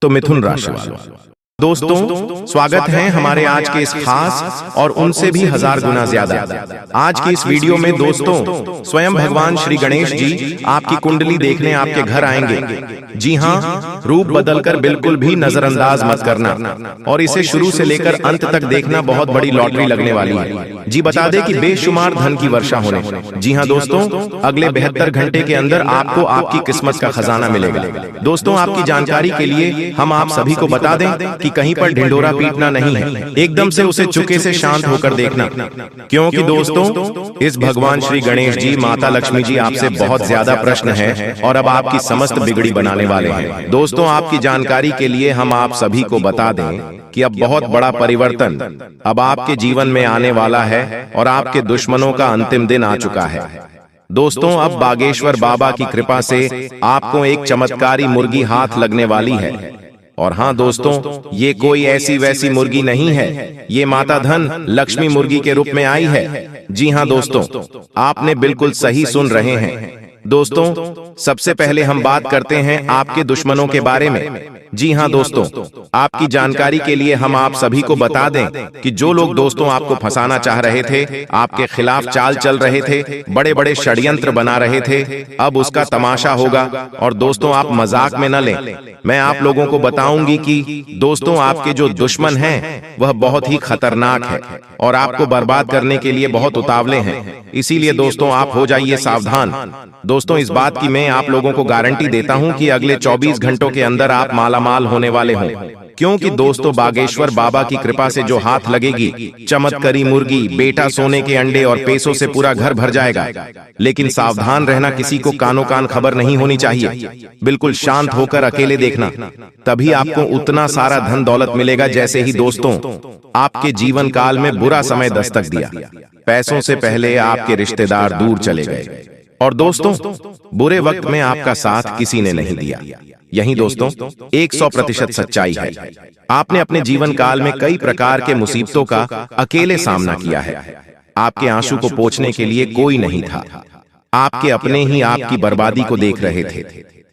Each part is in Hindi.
तो मिथुन राशि वालों, दोस्तों स्वागत है हमारे आज के इस खास और उनसे भी 1000 गुना ज्यादा आज की इस वीडियो में। दोस्तों स्वयं भगवान श्री गणेश जी आपकी कुंडली देखने आपके घर आएंगे। जी हाँ, रूप बदलकर बिल्कुल भी नजरअंदाज मत करना और इसे शुरू से लेकर अंत तक देखना। बहुत बड़ी लॉटरी लगने वाली है। जी बता दें कि बेशुमार धन की वर्षा होने। जी हाँ दोस्तों, अगले 72 घंटे के अंदर आपको आपकी किस्मत का खजाना मिलेगा। दोस्तों आपकी जानकारी के लिए हम आप सभी को बता दें कि कहीं पर ढिंढोरा पीटना नहीं है, एकदम से उसे चुके से शांत होकर देखना, क्योंकि दोस्तों इस भगवान श्री गणेश जी माता लक्ष्मी जी आपसे बहुत ज्यादा प्रश्न है और अब आपकी समस्त बिगड़ी बनाने वाले हैं। दोस्तों आपकी जानकारी के लिए हम आप सभी को बता दें कि अब बहुत बड़ा परिवर्तन अब आपके जीवन में आने वाला है और आपके दुश्मनों का अंतिम दिन आ चुका है। दोस्तों अब बागेश्वर बाबा की कृपा से आपको एक चमत्कारी मुर्गी हाथ लगने वाली है। और हाँ दोस्तों, ये कोई ऐसी वैसी मुर्गी नहीं है, ये माता धन लक्ष्मी मुर्गी के रूप में आई है। जी हाँ दोस्तों, आपने बिल्कुल सही सुन रहे हैं। दोस्तों सबसे पहले हम बात करते हैं आपके दुश्मनों के बारे में। जी हाँ दोस्तों, आपकी जानकारी के लिए हम आप सभी को बता दें कि जो लोग दोस्तों आपको फंसाना चाह रहे थे, आपके खिलाफ चाल चल रहे थे, बड़े बड़े षड्यंत्र बना रहे थे, अब उसका तमाशा होगा। और दोस्तों आप मजाक में न लें, मैं आप लोगों को बताऊंगी कि दोस्तों आपके जो दुश्मन हैं वह बहुत ही खतरनाक है और आपको बर्बाद करने के लिए बहुत उतावले हैं। इसीलिए दोस्तों आप हो जाइए सावधान। दोस्तों इस बात की मैं आप लोगों को गारंटी देता हूं कि अगले 24 घंटों के अंदर आप मालामाल होने वाले हों, क्योंकि दोस्तों बागेश्वर बाबा की कृपा से जो हाथ लगेगी, चमत्कारी मुर्गी, बेटा सोने के अंडे और पैसों से पूरा घर भर जाएगा। लेकिन सावधान रहना, किसी को कानो कान खबर नहीं होनी चाहिए। बिल्कुल शांत होकर अकेले देखना, तभी आपको उतना सारा धन दौलत मिलेगा। जैसे ही दोस्तों आपके जीवन काल में बुरा समय दस्तक दिया, पैसों से पहले आपके रिश्तेदार दूर चले गए और दोस्तों बुरे वक्त में आपका साथ किसी ने नहीं दिया। यही दोस्तों 100% सच्चाई है। आपने अपने जीवन काल में कई प्रकार के मुसीबतों का अकेले सामना किया है। आपके आंसू को पोंछने के लिए कोई नहीं था। आपके अपने ही आपकी बर्बादी को देख रहे थे।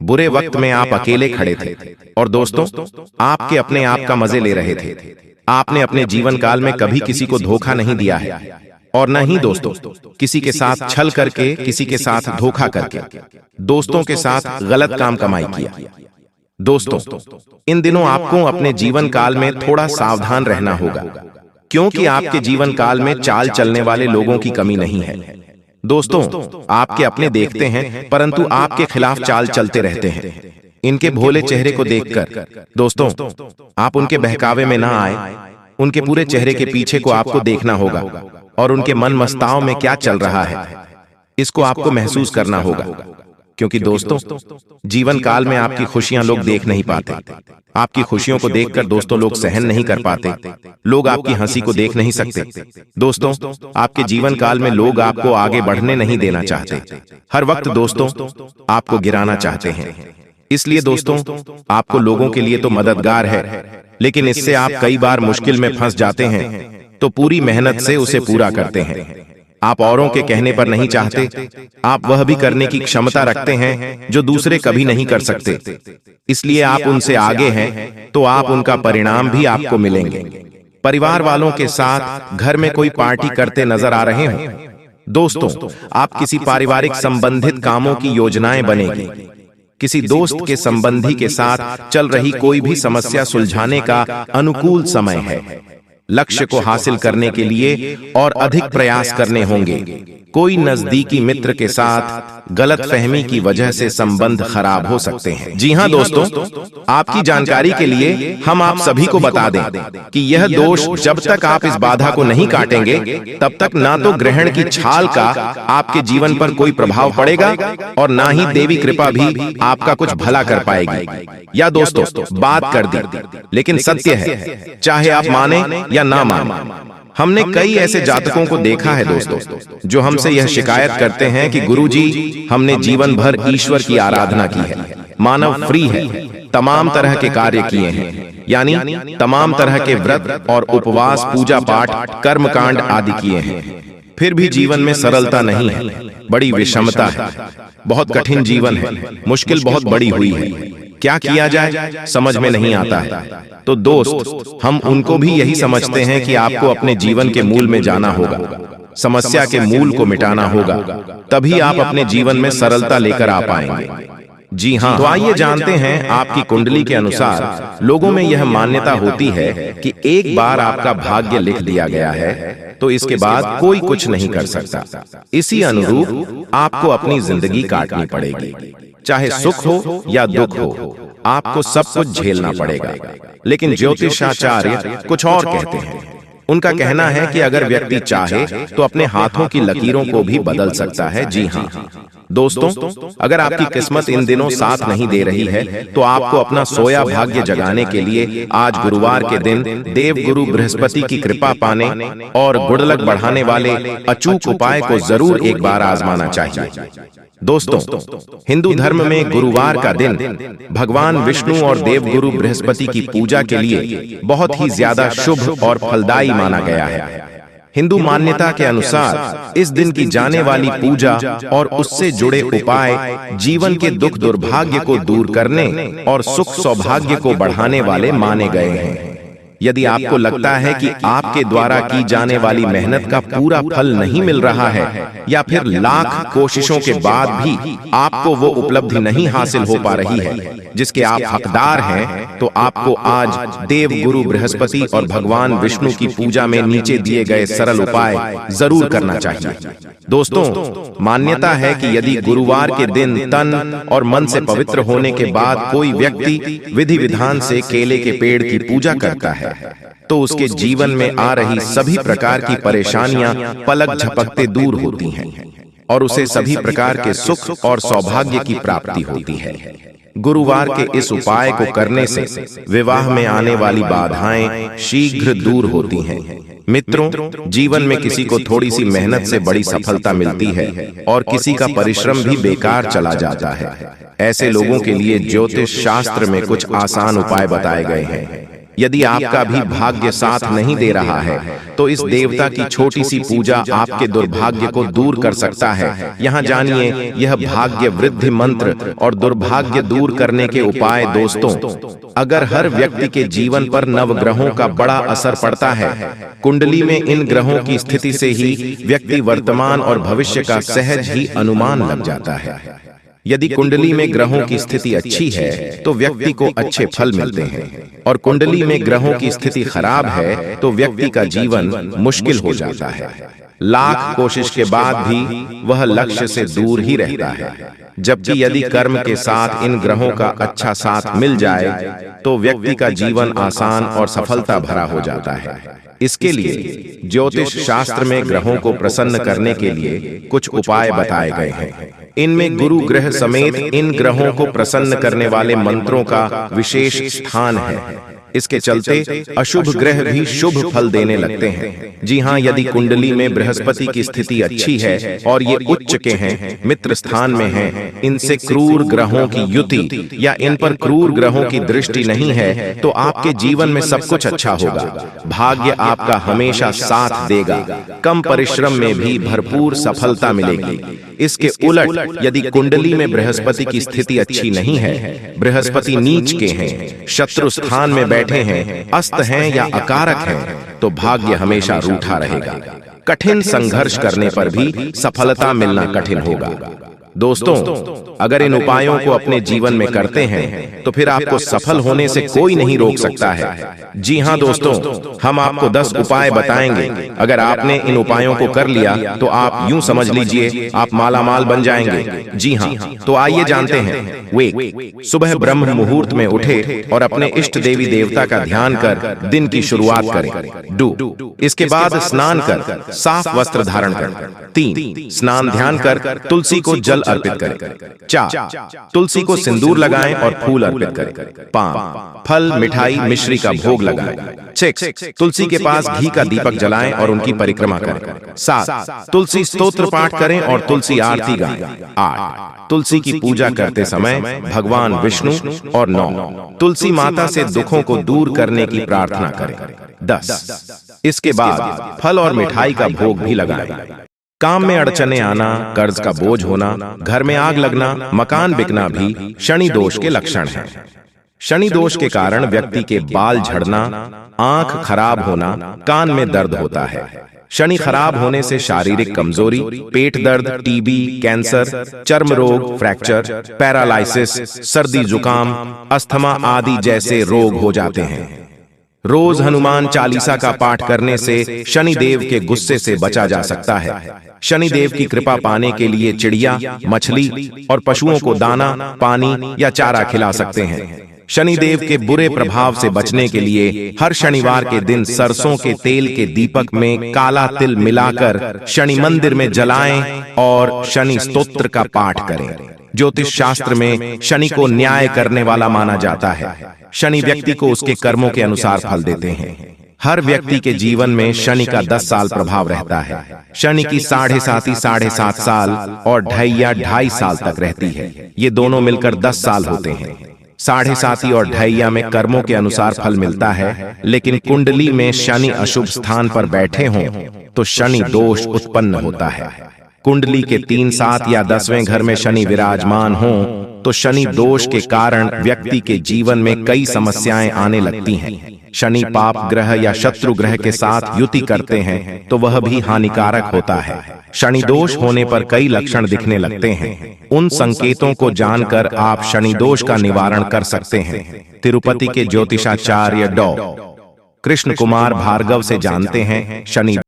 बुरे वक्त में आप अकेले खड़े थे और दोस्तों आपके अपने आप का मजे ले रहे थे। आपने अपने जीवन काल में कभी किसी को धोखा नहीं दिया है और न ही दोस्तों किसी के साथ छल करके, किसी के साथ धोखा करके दोस्तों के साथ गलत काम कमाई किया। दोस्तों इन दिनों आपको अपने जीवन काल में थोड़ा सावधान रहना होगा, क्योंकि आपके जीवन काल में चाल चलने वाले लोगों की कमी नहीं है। दोस्तों आपके अपने देखते हैं परंतु आपके खिलाफ चाल चलते रहते हैं। इनके भोले चेहरे को देखकर दोस्तों आप उनके बहकावे में ना आए। उनके पूरे चेहरे के पीछे को आपको देखना होगा और उनके मन मस्ताव में क्या चल रहा है इसको आपको महसूस करना होगा, क्योंकि दोस्तों जीवन काल में आपकी खुशियां लोग देख नहीं पाते। आपकी खुशियों को देखकर दोस्तों लोग सहन नहीं कर पाते। लोग आपकी हंसी को देख नहीं सकते। दोस्तों आपके जीवन काल में लोग आपको आगे बढ़ने नहीं देना चाहते। हर वक्त दोस्तों आपको गिराना चाहते हैं। इसलिए दोस्तों आपको लोगों के लिए तो मददगार है, लेकिन इससे आप कई बार मुश्किल में फंस जाते हैं, तो पूरी मेहनत से उसे पूरा करते हैं। आप औरों के कहने पर नहीं चाहते, आप वह भी करने की क्षमता रखते हैं जो दूसरे कभी नहीं कर सकते। इसलिए आप उनसे आगे हैं, तो आप उनका परिणाम भी आपको मिलेंगे। परिवार वालों के साथ घर में कोई पार्टी करते नजर आ रहे हो दोस्तों, आप किसी पारिवारिक संबंधित कामों की योजनाएं बनेगी। किसी दोस्त के संबंधी के साथ चल रही कोई भी समस्या सुलझाने का अनुकूल समय है। लक्ष्य को हासिल करने के लिए और अधिक प्रयास करने होंगे। कोई नजदीकी मित्र के साथ गलतफहमी की वजह से संबंध खराब हो सकते हैं। जी हाँ दोस्तों, आपकी जानकारी के लिए हम आप सभी को बता दें कि यह दोष जब तक आप इस बाधा को नहीं काटेंगे, तब तक ना तो ग्रहण की छाल का आपके जीवन पर कोई प्रभाव पड़ेगा और ना ही देवी कृपा भी आपका कुछ भला कर पाएगी। या दोस्तों बात कर दी, लेकिन सत्य है, चाहे आप माने या ना माने। हमने कई ऐसे जातकों को देखा है दोस्तों जो हमसे यह शिकायत करते हैं कि गुरुजी हमने जीवन भर ईश्वर की आराधना की है, मानव फ्री है, तमाम तरह के कार्य किए हैं, यानी तमाम तरह के व्रत और उपवास, पूजा पाठ, कर्मकांड आदि किए हैं, फिर भी जीवन में सरलता नहीं है, बड़ी विषमता है, बहुत कठिन जीवन है, मुश्किल बहुत बड़ी हुई है। क्या किया जाए समझ में नहीं आता है। तो दोस्त, हम उनको भी यही समझते हैं कि आपको अपने जीवन के मूल में जाना होगा, समस्या के मूल को मिटाना होगा, तभी आप अपने जीवन में सरलता लेकर आ पाएंगे। जी हाँ, तो आइए जानते हैं आपकी कुंडली के अनुसार लोगों में यह मान्यता होती है कि एक बार आपका भाग्य लिख दिया गया है तो इसके बाद कोई कुछ नहीं कर सकता। इसी अनुरूप आपको अपनी जिंदगी काटनी पड़ेगी, चाहे सुख हो या दुख हो, आपको सब कुछ झेलना पड़ेगा। लेकिन ज्योतिषाचार्य कुछ और कहते हैं। उनका कहना है कि अगर व्यक्ति चाहे तो अपने हाथों की लकीरों को भी बदल सकता है। जी हाँ दोस्तों, अगर आपकी किस्मत इन दिनों साथ नहीं दे रही है तो आपको अपना सोया भाग्य जगाने के लिए आज गुरुवार के दिन देवगुरु बृहस्पति की कृपा पाने और गुड लक बढ़ाने वाले अचूक उपाय को जरूर एक बार आजमाना चाहिए। दोस्तों, हिंदू धर्म में गुरुवार का दिन भगवान विष्णु और देवगुरु बृहस्पति की पूजा के लिए बहुत ही ज्यादा शुभ और फलदायी माना गया है। हिंदू मान्यता के अनुसार इस दिन की जाने वाली पूजा और उससे जुड़े उपाय जीवन के दुख दुर्भाग्य को दूर करने और सुख सौभाग्य को बढ़ाने वाले माने गए हैं। यदि आपको लगता है कि आपके द्वारा की जाने वाली मेहनत का पूरा फल नहीं मिल रहा है या फिर लाख कोशिशों के बाद भी आपको वो उपलब्धि नहीं हासिल हो पा रही है जिसके आप हकदार हैं, तो आपको आज देव गुरु बृहस्पति और भगवान विष्णु की पूजा में नीचे दिए गए सरल उपाय जरूर करना चाहिए। दोस्तों, मान्यता है कि यदि गुरुवार के दिन तन और मन से पवित्र होने के बाद कोई व्यक्ति विधि विधान से केले के पेड़ की पूजा करता है तो उसके जीवन में आ रही सभी प्रकार की परेशानियां पलक झपकते दूर होती हैं और उसे सभी प्रकार के सुख और सौभाग्य की प्राप्ति होती है। गुरुवार के इस उपाय को करने से विवाह में आने वाली बाधाएं शीघ्र दूर होती हैं। मित्रों, जीवन में किसी को थोड़ी सी मेहनत से बड़ी सफलता मिलती है और किसी का परिश्रम भी बेकार चला जाता है। ऐसे लोगों के लिए ज्योतिष शास्त्र में कुछ आसान उपाय बताए गए हैं। यदि आपका भी भाग्य साथ नहीं दे रहा है तो इस देवता की छोटी सी पूजा आपके दुर्भाग्य को दूर कर सकता है। यहाँ जानिए यह भाग्य वृद्धि मंत्र और दुर्भाग्य दूर करने के उपाय। दोस्तों, अगर हर व्यक्ति के जीवन पर नवग्रहों का बड़ा असर पड़ता है, कुंडली में इन ग्रहों की स्थिति से ही व्यक्ति वर्तमान और भविष्य का सहज ही अनुमान लग जाता है। यदि कुंडली में ग्रहों की स्थिति अच्छी है तो व्यक्ति को अच्छे फल मिलते हैं और कुंडली में ग्रहों की स्थिति खराब है तो व्यक्ति का जीवन मुश्किल हो जाता है। लाख कोशिश के बाद भी वह लक्ष्य से दूर ही रहता है। जबकि यदि कर्म के साथ इन ग्रहों का अच्छा साथ मिल जाए तो व्यक्ति का जीवन आसान और सफलता भरा हो जाता है। इसके लिए ज्योतिष शास्त्र में ग्रहों को प्रसन्न करने के लिए कुछ उपाय बताए गए हैं। इनमें गुरु ग्रह समेत इन ग्रहों को प्रसन्न करने वाले मंत्रों का विशेष स्थान है। इसके चलते अशुभ ग्रह भी शुभ फल देने लगते हैं। जी हाँ, यदि कुंडली में बृहस्पति की स्थिति अच्छी है और ये उच्च के हैं, मित्र स्थान में हैं, इनसे क्रूर ग्रहों की युति या इन पर क्रूर ग्रहों की दृष्टि नहीं है तो आपके जीवन में सब कुछ अच्छा होगा। भाग्य आपका हमेशा साथ देगा, कम परिश्रम में भी भरपूर सफलता मिलेगी। इसके उलट यदि कुंडली में बृहस्पति की स्थिति अच्छी नहीं है, बृहस्पति नीच के हैं, शत्रु स्थान में बैठे हैं, अस्त हैं या अकारक हैं, तो भाग्य हमेशा रूठा रहेगा। कठिन संघर्ष करने पर भी सफलता मिलना कठिन होगा। दोस्तों, अगर इन उपायों को अपने जीवन में करते हैं तो फिर आपको सफल होने से कोई नहीं रोक सकता है। जी हाँ दोस्तों, हम आपको 10 उपाय बताएंगे। अगर आपने इन उपायों को कर लिया तो आप यूं समझ लीजिए आप मालामाल बन जाएंगे। जी हाँ, तो आइए जानते हैं। वे सुबह ब्रह्म मुहूर्त में उठे और अपने इष्ट देवी देवता का ध्यान कर दिन की शुरुआत करें। डू इसके बाद स्नान कर साफ वस्त्र धारण कर। 3 स्नान ध्यान कर तुलसी को जल अर्पित करें। 4 तुलसी को सिंदूर लगाएं और फूल अर्पित करें। 5 फल मिठाई मिश्री का भोग लगाएं। 6 तुलसी के पास घी का दीपक जलाएं और उनकी परिक्रमा करें। 7 तुलसी स्तोत्र पाठ करें और तुलसी आरती गाएं। 8 तुलसी की पूजा करते समय भगवान विष्णु और 9 तुलसी माता से दुखों को दूर करने की प्रार्थना करें। 10 इसके बाद फल और मिठाई का भोग भी लगाएं। काम में अड़चने आना, कर्ज का बोझ होना, घर में आग लगना, मकान बिकना भी शनि दोष के लक्षण हैं। शनि दोष के कारण व्यक्ति के बाल झड़ना, आंख खराब होना, कान में दर्द होता है। शनि खराब होने से शारीरिक कमजोरी, पेट दर्द, टीबी, कैंसर, चर्म रोग, फ्रैक्चर, पैरालाइसिस, सर्दी जुकाम, अस्थमा आदि जैसे रोग हो जाते हैं। रोज हनुमान चालीसा का पाठ करने से शनि देव के गुस्से से बचा जा सकता है। शनि देव की कृपा पाने के लिए चिड़िया, मछली और पशुओं को दाना, पानी या चारा खिला सकते हैं। शनि देव के बुरे प्रभाव से बचने के लिए हर शनिवार के दिन सरसों के तेल के दीपक में काला तिल मिलाकर शनि मंदिर में जलाएं और शनि स्तोत्र का पाठ करें। ज्योतिष शास्त्र में शनि को न्याय करने वाला माना जाता है। शनि व्यक्ति को उसके कर्मों के अनुसार फल देते हैं। हर व्यक्ति के जीवन में शनि का 10 साल प्रभाव रहता है। शनि की 7.5 साल और 2.5 साल तक रहती है। ये दोनों मिलकर 10 साल होते हैं। 7.5 और 2.5 में कर्मों के अनुसार फल मिलता है, लेकिन कुंडली में शनि अशुभ स्थान पर बैठे हों तो शनि दोष उत्पन्न होता है। कुंडली के 3, 7 या 10वें घर में शनि विराजमान हो तो शनि दोष के कारण व्यक्ति के जीवन में कई समस्याएं आने लगती हैं। शनि पाप ग्रह या शत्रु ग्रह के साथ युति करते हैं तो वह भी हानिकारक होता है। शनि दोष होने पर कई लक्षण दिखने लगते हैं। उन संकेतों को जानकर आप शनि दोष का निवारण कर सकते हैं। तिरुपति के ज्योतिषाचार्य डॉ. कृष्ण कुमार भार्गव से जानते हैं शनि